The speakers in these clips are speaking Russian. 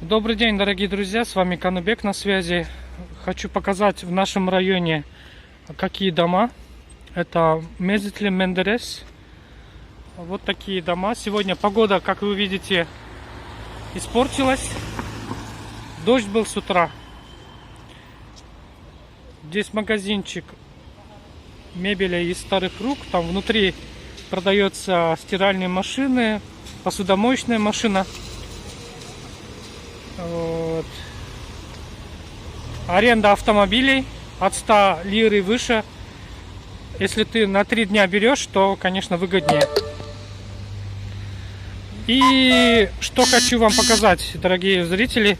Добрый день, дорогие друзья, с вами Канубек на связи. Хочу показать в нашем районе какие дома. Это Мезитли Мендерес. Вот такие дома. Сегодня погода, как вы видите, испортилась. Дождь был с утра. Здесь магазинчик мебели из старых рук. Там внутри продается стиральные машины, посудомоечная машина. Вот. Аренда автомобилей от 100 лир и выше. Если ты на 3 дня берешь, то, конечно, выгоднее. И что хочу вам показать, дорогие зрители.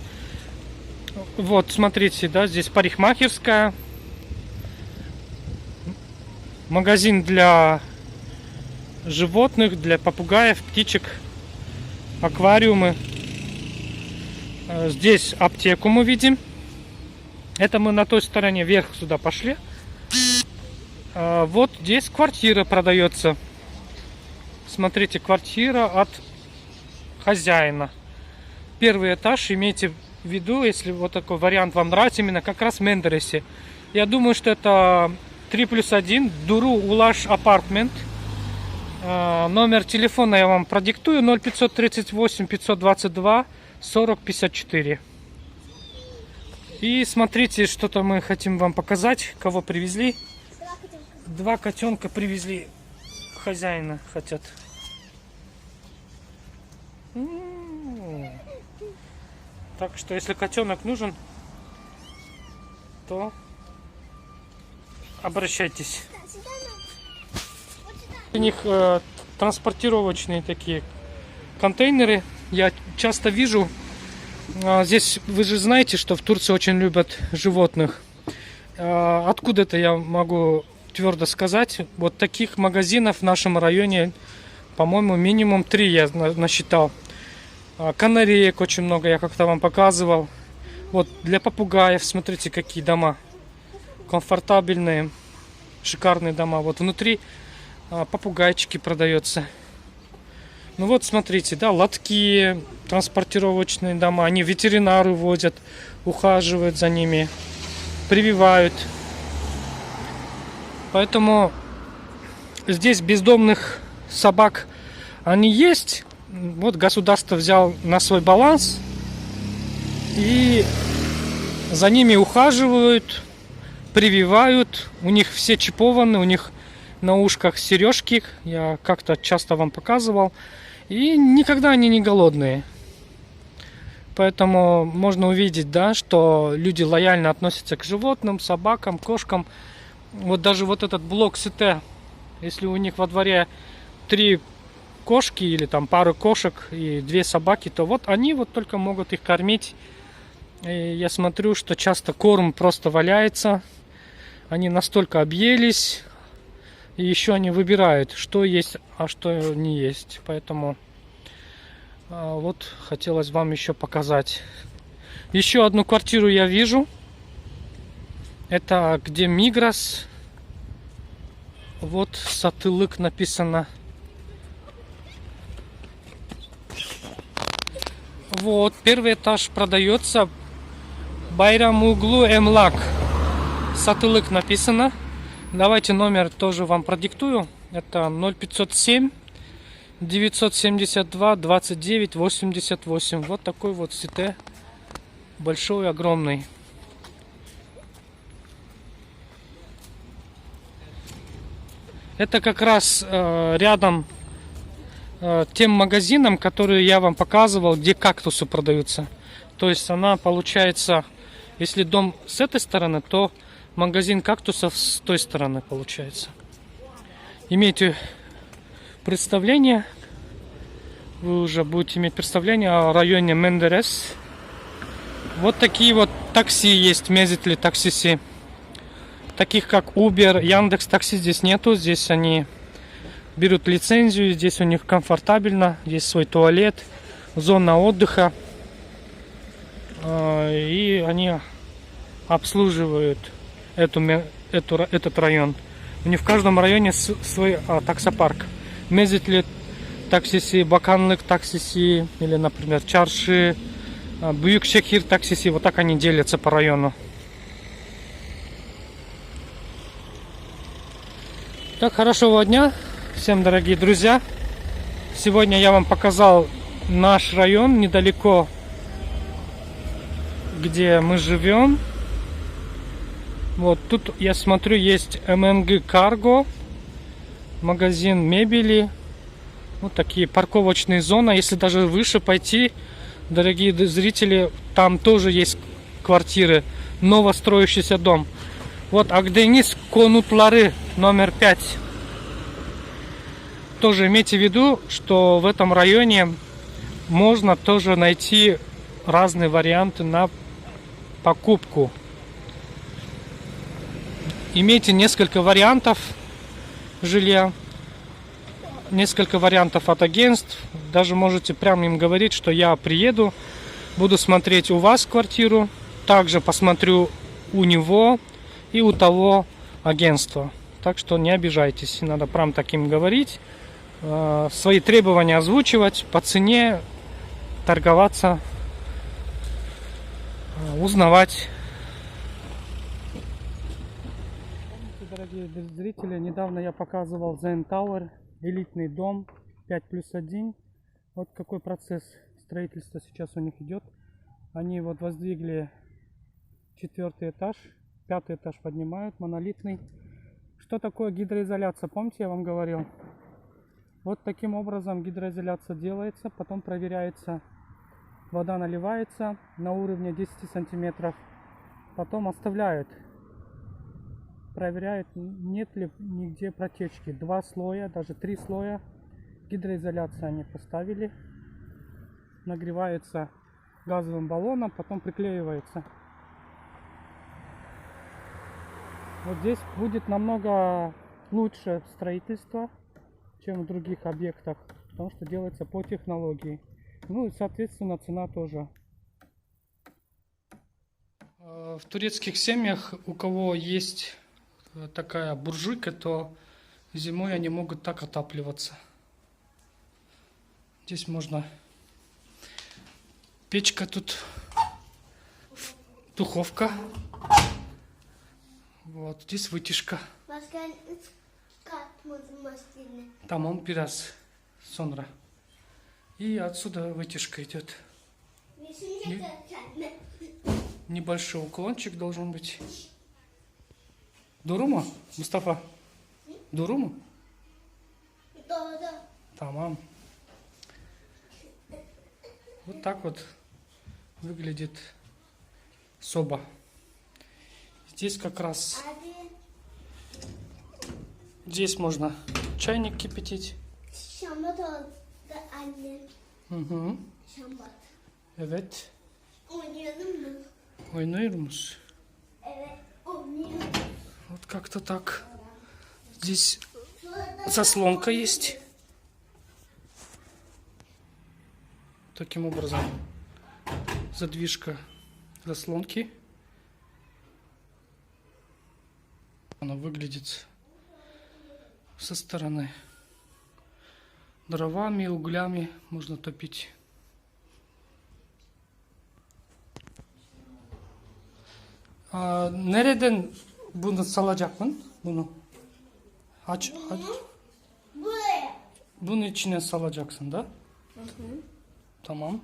Вот, смотрите, да, здесь парикмахерская. Магазин для животных, для попугаев, птичек. Аквариумы. Здесь аптеку мы видим. Это мы на той стороне вверх сюда пошли. Вот здесь квартира продается. Смотрите, квартира от хозяина. Первый этаж, имейте в виду, если вот такой вариант вам нравится, именно как раз в Мендересе. Я думаю, что это 3+1 Дуру Улаш Апартмент. Номер телефона я вам продиктую: 0538 522 40 54. И смотрите, что-то мы хотим вам показать. Кого привезли? Два котенка привезли. Хозяина хотят. Так что, если котенок нужен, то обращайтесь. У них транспортировочные такие контейнеры. Я часто вижу, здесь вы же знаете, что в Турции очень любят животных. Откуда это я могу твердо сказать? Вот таких магазинов в нашем районе, по-моему, минимум 3 я насчитал. Канареек очень много, я как-то вам показывал. Вот для попугаев, смотрите, какие дома. Комфортабельные, шикарные дома. Вот внутри попугайчики продаются. Ну вот, смотрите, да, лотки, транспортировочные дома. Они ветеринары возят, ухаживают за ними, прививают. Поэтому здесь бездомных собак они есть. Вот государство взял на свой баланс. И за ними ухаживают, прививают. У них все чипованы, у них на ушках сережки. Я как-то часто вам показывал. И никогда они не голодные. Поэтому можно увидеть, да, что люди лояльно относятся к животным, собакам, кошкам. Вот даже вот этот блок СТ, если у них во дворе 3 кошки или там пару кошек и 2 собаки, то вот они вот только могут их кормить. И я смотрю, что часто корм просто валяется. Они настолько объелись. И еще они выбирают, что есть, а что не есть. Поэтому вот хотелось вам еще показать. Еще одну квартиру я вижу. Это где Мигрос. Вот Сатылык написано. Вот, первый этаж продается. Байрамуглу Эмлак. Сатылык написано. Давайте номер тоже вам продиктую. Это 0507 972 29 88. Вот такой вот сите. Большой, огромный. Это как раз рядом тем магазинам, которые я вам показывал, где кактусы продаются. То есть она получается, если дом с этой стороны, то магазин кактусов с той стороны получается. Имейте представление, вы уже будете иметь представление о районе Мендерес. Вот такие вот такси есть, Мезитли таксиси. Таких как Uber, Яндекс.Такси здесь нету. Здесь они берут лицензию, здесь у них комфортабельно, здесь свой туалет, зона отдыха. И они обслуживают этот район. У них в каждом районе свой таксопарк. Мезитли таксиси, Баканлык таксиси, или, например, Чарши, Büyükşehir таксиси. Вот так они делятся по району. Так, хорошего дня всем, дорогие друзья. Сегодня я вам показал наш район недалеко, где мы живем. Вот тут я смотрю, есть МНГ Карго, магазин мебели, вот такие парковочные зоны. Если даже выше пойти, дорогие зрители, там тоже есть квартиры, новостроящийся дом. Вот Агденис Конутлары номер 5. Тоже имейте в виду, что в этом районе можно тоже найти разные варианты на покупку. Имейте несколько вариантов жилья, несколько вариантов от агентств. Даже можете прямо им говорить, что я приеду, буду смотреть у вас квартиру, также посмотрю у него и у того агентства. Так что не обижайтесь, надо прям таким говорить, свои требования озвучивать, по цене торговаться, узнавать. Дорогие зрители, недавно я показывал Zen Tower, элитный дом 5+1. Вот какой процесс строительства сейчас у них идет. Они вот воздвигли 4-й этаж, 5-й этаж поднимают, монолитный. Что такое гидроизоляция? Помните, я вам говорил? Вот таким образом гидроизоляция делается, потом проверяется, вода наливается на уровне 10 сантиметров, потом оставляют. Проверяет, нет ли нигде протечки. 2 слоя, даже 3 слоя гидроизоляции они поставили. Нагревается газовым баллоном, потом приклеивается. Вот здесь будет намного лучше строительство, чем в других объектах, потому что делается по технологии. Ну и соответственно цена тоже. В турецких семьях, у кого есть такая буржуйка, то зимой они могут так отапливаться. Здесь можно печка, тут духовка. Вот здесь вытяжка. Там он biraz sonra. И отсюда вытяжка идет. Небольшой уклончик должен быть. Doğru mu Mustafa? Doğru mu? Doğru. Tamam. Вот так вот выглядит соба. Здесь как раз, здесь можно чайник кипятить. Şambat oldu annem. Hı. Şambat. Evet. Oynayalım mı? Oynuyor musun? Evet, oynayalım. Вот как-то так. Здесь заслонка есть. Таким образом задвижка заслонки. Она выглядит со стороны. Дровами, углями можно топить. Nereden bunu salacaksın? Bunu aç. Buraya. Bunun içine salacaksın da. Tamam.